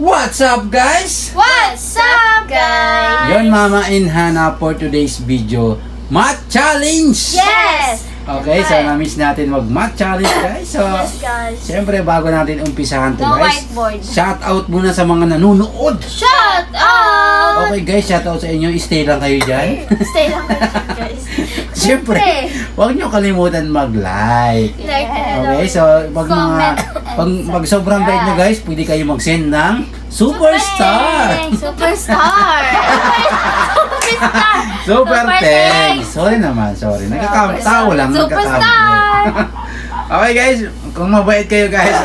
What's up, guys? What's up, guys? Yon Mama and Hana for today's video, Math Challenge! Yes! Okay, so na-miss natin mag-Math Challenge, guys. So, Yes, guys. siyempre, bago natin umpisahan to, No guys, whiteboard. shout out muna sa mga nanonood. Shout out! Okay, guys, shout out sa inyo. Stay lang kayo dyan. Stay lang kayo, guys. Siyempre, huwag nyo kalimutan mag-like. Okay, so pag sobrang bait nyo, guys, pwede kayo mag-send ng Superstar. Superstar! Super thanks. Sorry naman, sorry. Nagkakatawa lang. Superstar! Okay, guys, kung mabait kayo, guys,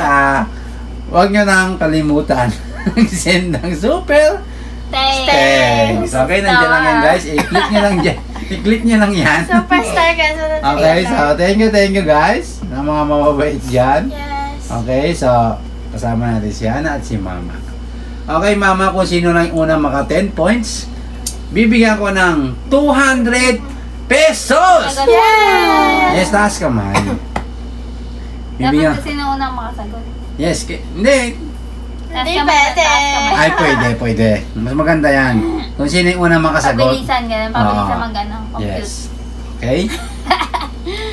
huwag nyo nang kalimutan send ng super thanks. Okay, nandiyan lang yan, guys. I-click nyo lang dyan. I-click nyo lang yan. Superstar, guys. Okay, so thank you, guys, na mga mababait dyan. Yes. Okay, so kasama natin si Hana at si Mama. Okay, Mama, kung sino lang yung unang maka 10 points, bibigyan ko ng 200 pesos! Yes! Yes, taas ka man. Dapat kasi na unang makasagot. Yes, hindi. Hindi pwede. Ay, pwede. Mas maganda yan. Kung sino yung unang makasagot. Pabilisan, ganun. Pabilisan mag-ano. Compute. Yes. Okay?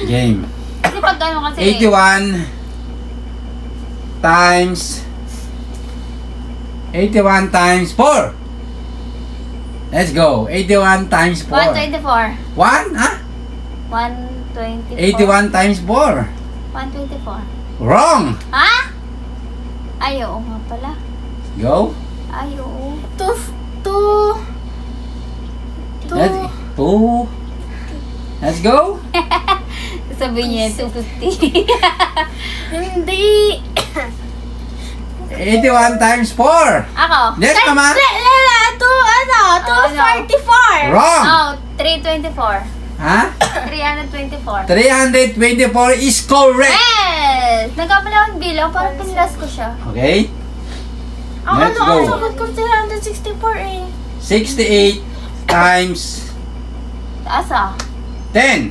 Game. Kasi pag gano'n kasi... 81 times 4. Let's go. 81 times 4. 124. 1? Ha? 124. 81 times 4. 124. Wrong. Ha? Ay, oo nga pala. Go. Ay, oo. 2. Let's go. Sabihin niya, 250. Hindi. 81 times 4. Ako. Yes, Mama. 244. Wrong. Oh, 324. Ha? 324. 324 is correct. Yes! Nagkamala akong bilang, parang pinilas ko siya. Okay. Let's go. Ang sagot ko 364 eh. 68 times Taas ah. 10.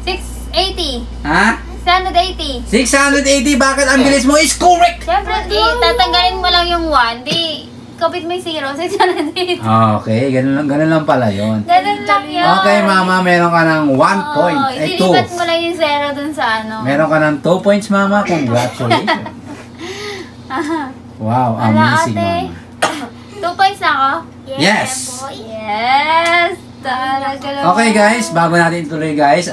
680. Ha? 680. 680. Bakit ang bilis mo is correct? Siyempre, tatanggalin mo lang yung 1. Di, kapit may 0. 680. Okay, ganun lang pala yun. Ganun lang yun. Okay, Mama, meron ka ng 1 point. Ay, 2. Ililipat mo lang yung 0 dun sa ano. Meron ka ng 2 points, Mama. Congratulations. Wow, amazing, Mama. 2 points na ako? Yes. Yes! Talaga naman. Okay, guys, bago natin tuloy, guys,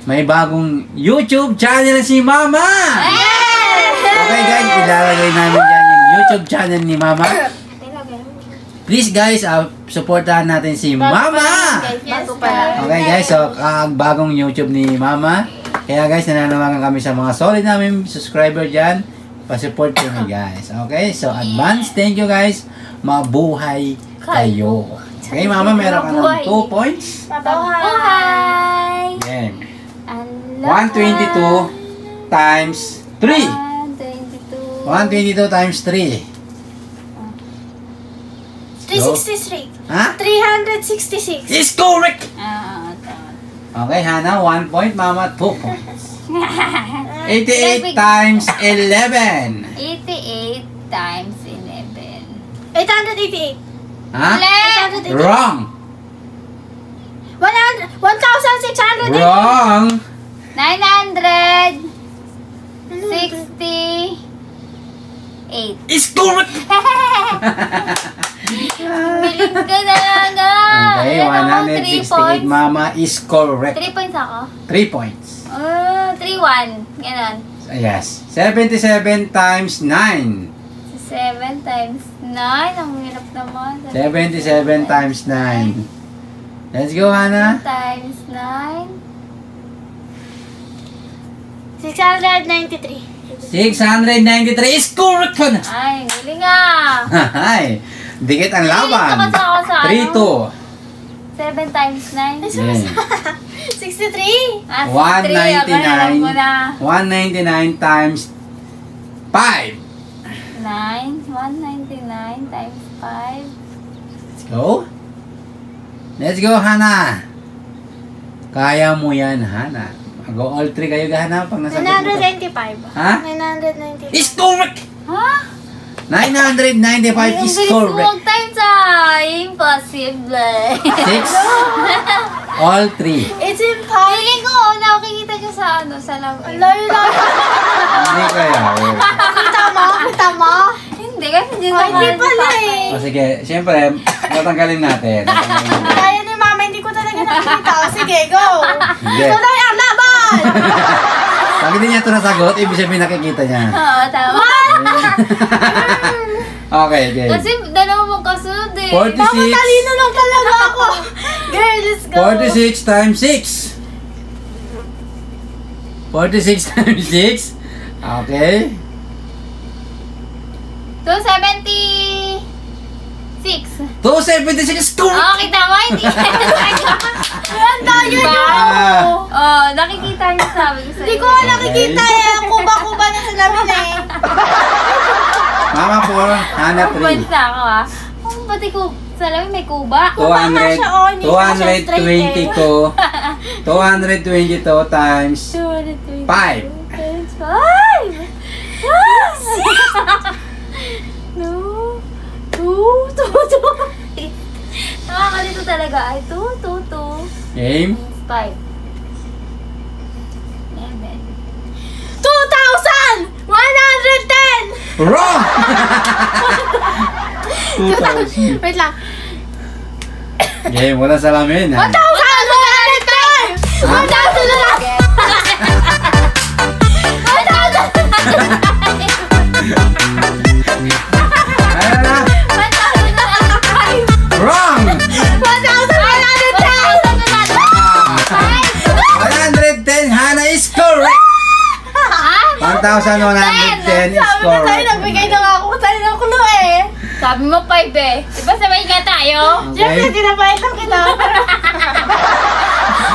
may bagong YouTube channel si Mama. Yes! Okay, guys, ilalagay namin dyan yung YouTube channel ni Mama. Please, guys, supportahan natin si Mama. Bago pala. Okay, guys, so bagong YouTube ni Mama. Kaya, guys, nananawagan kami sa mga solid namin subscriber dyan. Pa-support kami, guys. Okay, so advance thank you, guys. Mabuhay kayo. Okay, Mama, meron ka ng 2 points. Mabuhay! Yan. 122 times 3. 122 times 3. 363. Ha? 366. Is correct! Tama. Okay, Hana, 1 point. Mama, 2 points. 88 times 11. 88 times 11. 888. Ha? 888. Wrong. 1,600. Wrong. 968. Is correct! Biling ka na lang. Okay, 168, Mama, is correct. 3 points ako. 3 points. 3-1. Ganon. Yes. 77 times 9. 7 times 9. Ang hirap naman. 77 times 9. Let's go, Hana. 7 times 9. 693. 693 is correct, Hana. Ay, galing ah. Ay, dikit ang laban. 3-2. 7 times 9. Yeah. 63. 199. 199 times 5. 199 times 5. Let's go. Let's go, Hana. Kaya mo yan, Hana. Go all 3 kayo gahanap pag nasagot mo to. 995. Ha? 995. Is correct! Ha? 995 is correct. Huwag time sa impossible. 6. All 3. It's impossible. Feeling ko, nakikita ko sa sa lamin. Layo. Hindi kaya. Kita mo? Kita mo? Hindi, kasi hindi Oh, hindi pala eh. O sige, siyempre, tatanggalin natin. Kaya ni mama, hindi ko talaga nakikita. O, sige, go. Hindi. Ito na yung laban. Pag hindi niya ito nasagot, ibig sabihin nakikita niya. Oo, tama. Okay, game. Kasi dalawa mong kasunod eh. 46. Mama, talino lang talaga ako. Girl, let's go. 46 times 6. 46 times 6. Okay. 276. 276 correct. Oo, kita mo, hindi. Ang tayo Diba? Ah. Oo, nakikita niyo sabi ko sa'yo. Hindi ko nakikita eh. Kuba-kuba na sa lamin eh. Mama 4, Hana Points 3. na ako ah. Oh, pati ko, sa lamin may kuba. 200, 222 times 5. 5! No. 2. Nakakalito talaga ay 2. Game. 5. 2,110! Wrong! 2,000. Wait lang. Game, wala salamin. 1,110! 1,000 na lang! 1,000! Ano na? Wrong! 110, Hana is correct! 1,110 is Sabi ko tayo, correct. nagbigay na nga ako tayo ng kulo eh. Sabi mo 5 eh. Diba sabay nga tayo? Siyempre, tinapayat lang kita.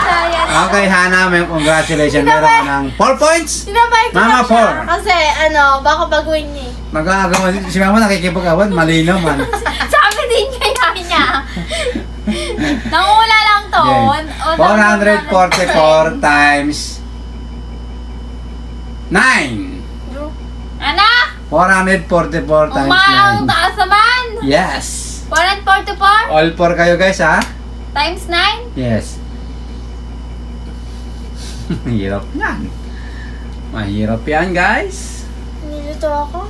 Sayang. Okay, Hana, may congratulations. Meron ka ng 4 points. Tinapayat ko Mama, lang siya. 4. Kasi, baka baguhin niya eh. Magkakagawa, si Mama nakikipag-awad, malinaw man. Sabi din kaya niya. Nangula lang to. Okay. 444 times 9. Ano? 444 times Ang 9. taas naman. Yes. 144 All 4 kayo guys, ha? times 9. Yes. Mahirap yan. Mahirap yan, guys. Nilito ako.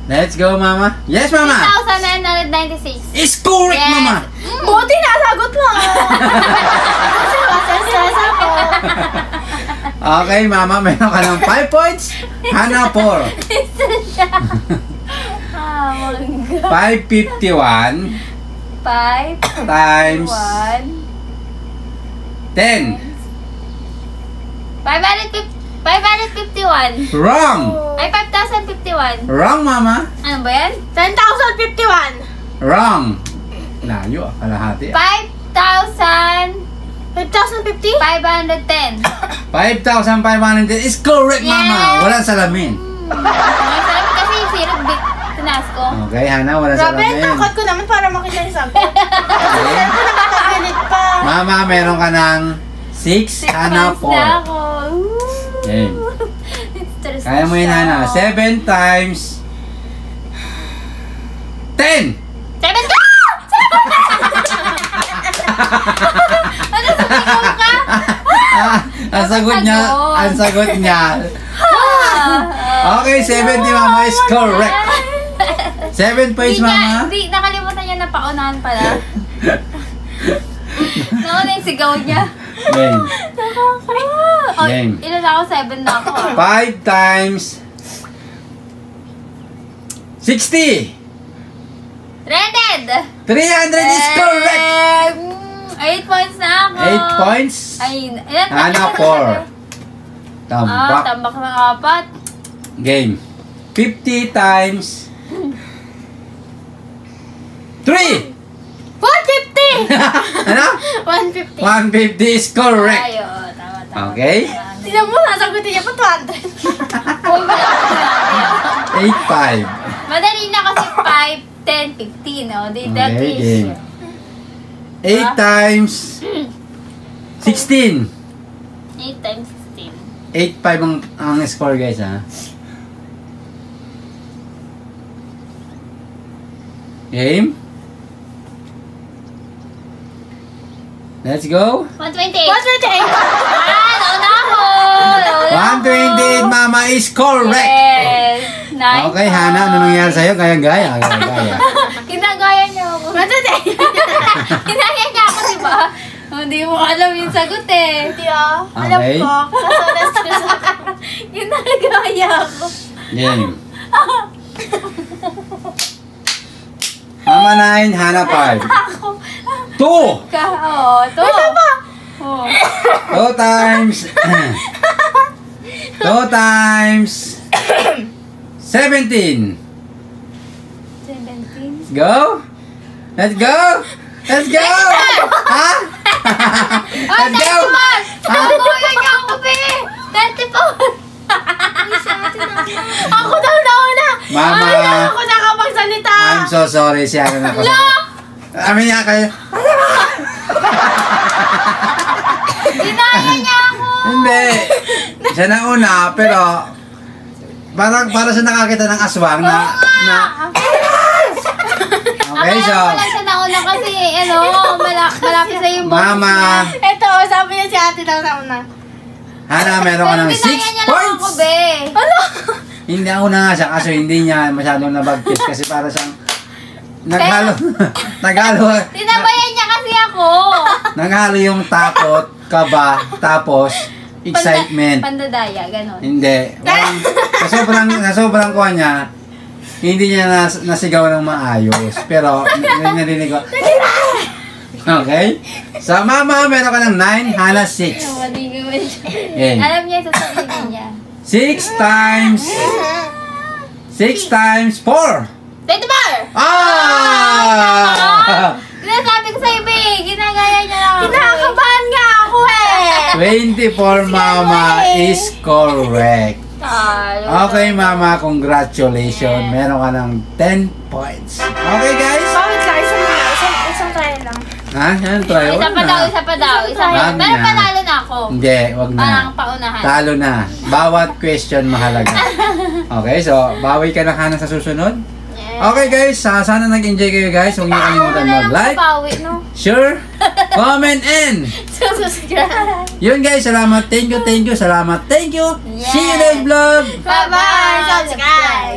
Let's go, Mama. Yes, Mama. 3,996. Is correct, Yes. Mama. Buti nasagot mo. Kasi stress ako. Okay, Mama. Meron ka ng 5 points. Hana 4. Ah, mangga. 551 5, times 1, 10. 551. Wrong. Ay, 5,051. Wrong, Mama. Ano ba yan? 10,051. Wrong. Layo, kalahati. 5,510. 5,050? 5,510 is correct, Mama. Yes. Walang salamin. May sarap kasi zero bit tinas ko. Okay, Hana, walang Grabe, ang salamin. takot ko naman para makita yung sagot. Kasi ko naman nakaganit pa. Mama, meron ka ng 6, Hana Points na 4. ako. Game. Stress Kaya mo yun, na Hana. 7 times 10. 7 ka! Ano sabihin ka? Ang sagot niya, ang sagot niya. Okay, 70, Mama, is correct. 7 points, Mama. Hindi, nakalimutan niya na paunahan pala. Nauna yung sigaw niya. Game. Oh, Game. ilan na ako? 7 na ako. 5 times 60. Rented! 300 is correct. 8 points na ako. 8 points. Ay, ilan pa? Hana 4. Tambak. Tambak ng 4. Game. 50 times 3. 150! Ano? 150. 150 is correct. Ay, oo, tama. Okay. Tignan mo, nasagutin niya pa 200. Uy, wala ko sinabi. 8-5. Madali na kasi 10, 15. O, di Okay, that game. is. 8 times 16. 8 times 16. 8-5 ang score guys ha. Game. Let's go. 128. 128. Nauna ako. 128 mama is correct. Yes. Nice. Okay, Hana, ano nangyari sa'yo? Gaya. Kinagaya niya ako. 128. Kinagaya niya ako, di ba? Hindi mo alam yung sagot eh. Hindi alam Okay. ko. Kaso na Kinagaya ako. Game. Mama 9, Hana 5. 2. Oo, to. Ano ba? Oo. 2 times 2 times 17. 17. Let's go. Let's go. Let's go. Ha? Oh, Let's go. 31! Kinagaya niya ako, be! 34! Ako daw nauna. Mama. Ay, ako nakapagsalita. I'm so sorry. Siya na ako. Amin niya kayo. Kinaya niya ako! Hindi. Siya na una, pero para sa nakakita ng aswang na okay, so Wala siya nauna kasi, malapit sa yung Mama, Ito, sabi niya si ate daw nauna. Hana, meron ka ng 6 Kinaya niya lang points. ako, be! Hindi ako na nga siya, kaso hindi niya masyadong nabagtis kasi para siyang naghalo, Tinabayan niya kasi ako! naghalo yung takot, kaba, tapos excitement. Pandadaya, ganon. Hindi. Sa sobrang kuha niya, hindi niya nasigaw ng maayos. Pero, narinig ko. Okay? So, Mama, meron ka ng 9, Hana 6. Okay. Alam niya sa sarili niya. 6 times 4. 24! Ah! Sinasabi ko sa'yo, be! Ginagaya niya lang ako. Kinakabahan nga ako eh. 24, Mama, is correct. Talo. Okay, Mama, congratulations. Meron ka ng 10 points. Okay, guys? Bawit lang, isang trial lang. Ha? Yan, try. Isa pa daw, isa pa daw. Isa pa. Wag Pero na. panalo na ako. Hindi, wag na. Parang paunahan. Talo na. Bawat question mahalaga. Okay, so, bawi ka na Hana sa susunod. Okay, guys. Sana nag-enjoy kayo, guys. Huwag niyo kalimutan mag-like, Pawi, no? share, comment, and Subscribe. yun, guys. Salamat. Thank you. Salamat. Thank you. See you next vlog. Bye-bye. Subscribe.